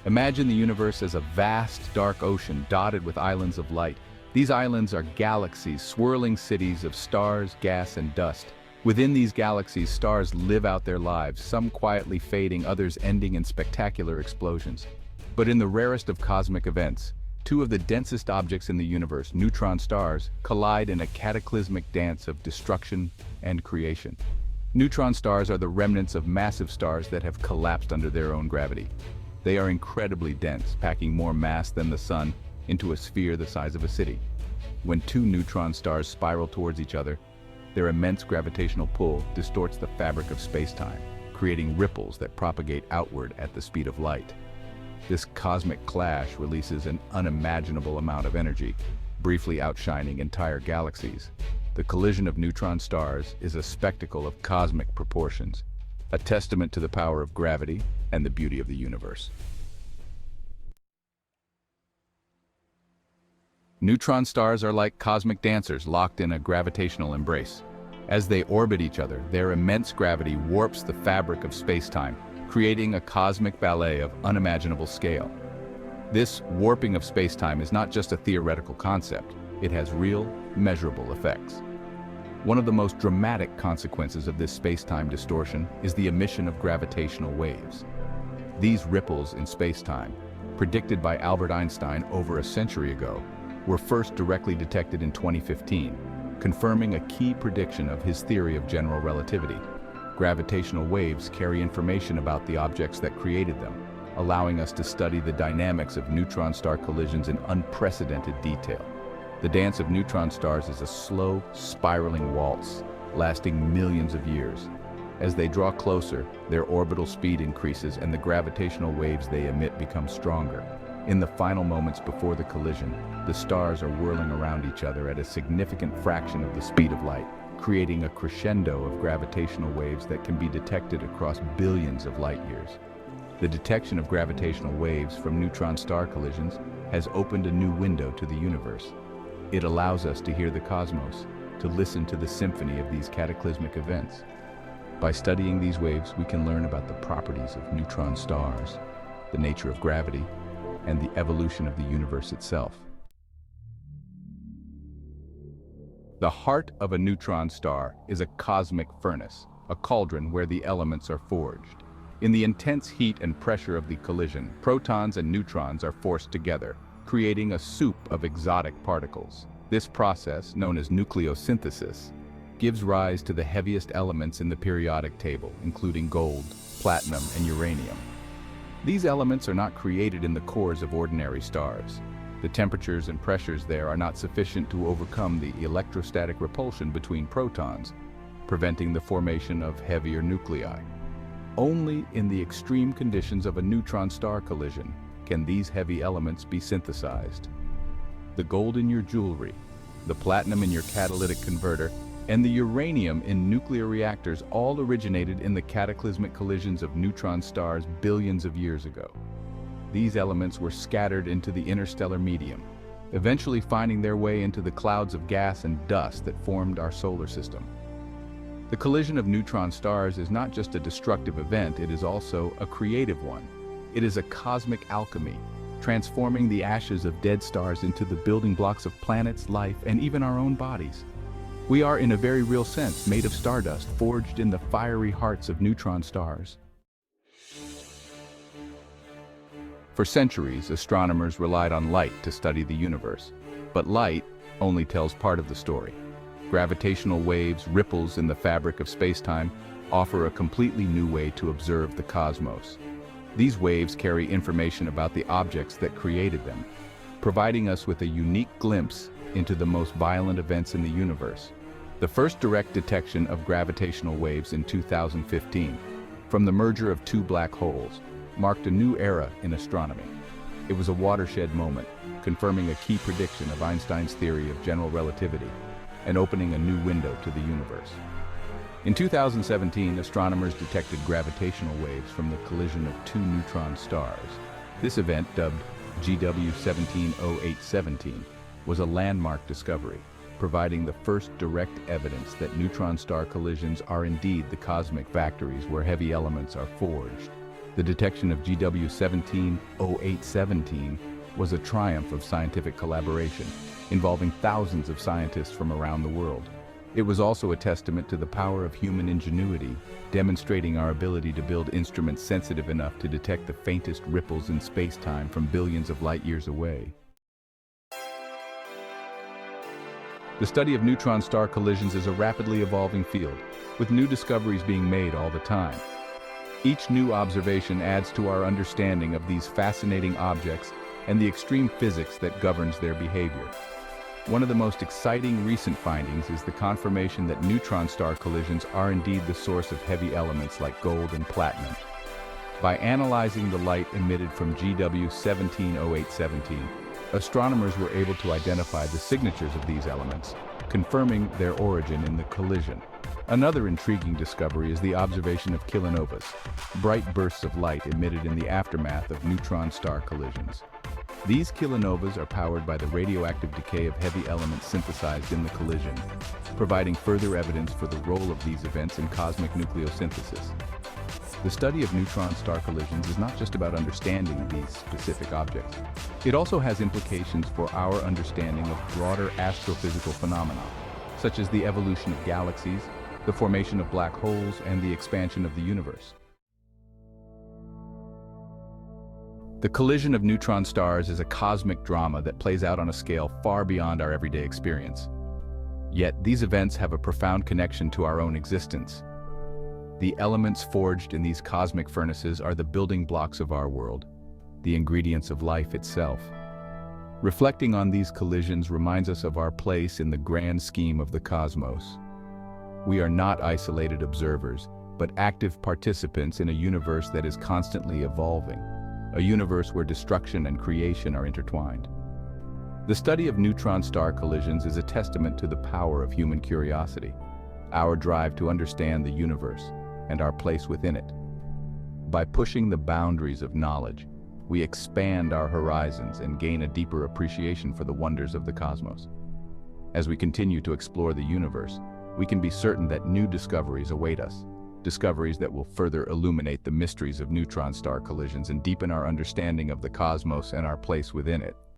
Imagine the universe as a vast, dark ocean dotted with islands of light. These islands are galaxies, swirling cities of stars, gas, and dust. Within these galaxies, stars live out their lives, some quietly fading, others ending in spectacular explosions. But in the rarest of cosmic events, two of the densest objects in the universe, neutron stars, collide in a cataclysmic dance of destruction and creation. Neutron stars are the remnants of massive stars that have collapsed under their own gravity. They are incredibly dense, packing more mass than the sun into a sphere the size of a city. When two neutron stars spiral towards each other, their immense gravitational pull distorts the fabric of spacetime, creating ripples that propagate outward at the speed of light. This cosmic clash releases an unimaginable amount of energy, briefly outshining entire galaxies. The collision of neutron stars is a spectacle of cosmic proportions, a testament to the power of gravity and the beauty of the universe. Neutron stars are like cosmic dancers locked in a gravitational embrace. As they orbit each other, their immense gravity warps the fabric of spacetime, creating a cosmic ballet of unimaginable scale. This warping of spacetime is not just a theoretical concept, it has real, measurable effects. One of the most dramatic consequences of this spacetime distortion is the emission of gravitational waves. These ripples in spacetime, predicted by Albert Einstein over a century ago, were first directly detected in 2015, confirming a key prediction of his theory of general relativity. Gravitational waves carry information about the objects that created them, allowing us to study the dynamics of neutron star collisions in unprecedented detail. The dance of neutron stars is a slow, spiraling waltz, lasting millions of years. As they draw closer, their orbital speed increases and the gravitational waves they emit become stronger. In the final moments before the collision, the stars are whirling around each other at a significant fraction of the speed of light, creating a crescendo of gravitational waves that can be detected across billions of light years. The detection of gravitational waves from neutron star collisions has opened a new window to the universe. It allows us to hear the cosmos, to listen to the symphony of these cataclysmic events. By studying these waves, we can learn about the properties of neutron stars, the nature of gravity, and the evolution of the universe itself. The heart of a neutron star is a cosmic furnace, a cauldron where the elements are forged. In the intense heat and pressure of the collision, protons and neutrons are forced together, creating a soup of exotic particles. This process, known as nucleosynthesis, gives rise to the heaviest elements in the periodic table, including gold, platinum, and uranium. These elements are not created in the cores of ordinary stars. The temperatures and pressures there are not sufficient to overcome the electrostatic repulsion between protons, preventing the formation of heavier nuclei. Only in the extreme conditions of a neutron star collision can these heavy elements be synthesized. The gold in your jewelry, the platinum in your catalytic converter, and the uranium in nuclear reactors all originated in the cataclysmic collisions of neutron stars billions of years ago. These elements were scattered into the interstellar medium, eventually finding their way into the clouds of gas and dust that formed our solar system. The collision of neutron stars is not just a destructive event, it is also a creative one. It is a cosmic alchemy, transforming the ashes of dead stars into the building blocks of planets, life, and even our own bodies. We are, in a very real sense, made of stardust, forged in the fiery hearts of neutron stars. For centuries, astronomers relied on light to study the universe. But light only tells part of the story. Gravitational waves, ripples in the fabric of spacetime, offer a completely new way to observe the cosmos. These waves carry information about the objects that created them, providing us with a unique glimpse into the most violent events in the universe. The first direct detection of gravitational waves in 2015, from the merger of two black holes, marked a new era in astronomy. It was a watershed moment, confirming a key prediction of Einstein's theory of general relativity and opening a new window to the universe. In 2017, astronomers detected gravitational waves from the collision of two neutron stars. This event, dubbed GW 170817, was a landmark discovery, providing the first direct evidence that neutron star collisions are indeed the cosmic factories where heavy elements are forged. The detection of GW170817 was a triumph of scientific collaboration, involving thousands of scientists from around the world. It was also a testament to the power of human ingenuity, demonstrating our ability to build instruments sensitive enough to detect the faintest ripples in space-time from billions of light-years away. The study of neutron star collisions is a rapidly evolving field, with new discoveries being made all the time. Each new observation adds to our understanding of these fascinating objects and the extreme physics that governs their behavior. One of the most exciting recent findings is the confirmation that neutron star collisions are indeed the source of heavy elements like gold and platinum. By analyzing the light emitted from GW170817, astronomers were able to identify the signatures of these elements, confirming their origin in the collision. Another intriguing discovery is the observation of kilonovas, bright bursts of light emitted in the aftermath of neutron star collisions. These kilonovas are powered by the radioactive decay of heavy elements synthesized in the collision, providing further evidence for the role of these events in cosmic nucleosynthesis. The study of neutron star collisions is not just about understanding these specific objects. It also has implications for our understanding of broader astrophysical phenomena, such as the evolution of galaxies, the formation of black holes, and the expansion of the universe. The collision of neutron stars is a cosmic drama that plays out on a scale far beyond our everyday experience. Yet, these events have a profound connection to our own existence. The elements forged in these cosmic furnaces are the building blocks of our world, the ingredients of life itself. Reflecting on these collisions reminds us of our place in the grand scheme of the cosmos. We are not isolated observers, but active participants in a universe that is constantly evolving, a universe where destruction and creation are intertwined. The study of neutron star collisions is a testament to the power of human curiosity, our drive to understand the universe and our place within it. By pushing the boundaries of knowledge, we expand our horizons and gain a deeper appreciation for the wonders of the cosmos. As we continue to explore the universe, we can be certain that new discoveries await us, discoveries that will further illuminate the mysteries of neutron star collisions and deepen our understanding of the cosmos and our place within it.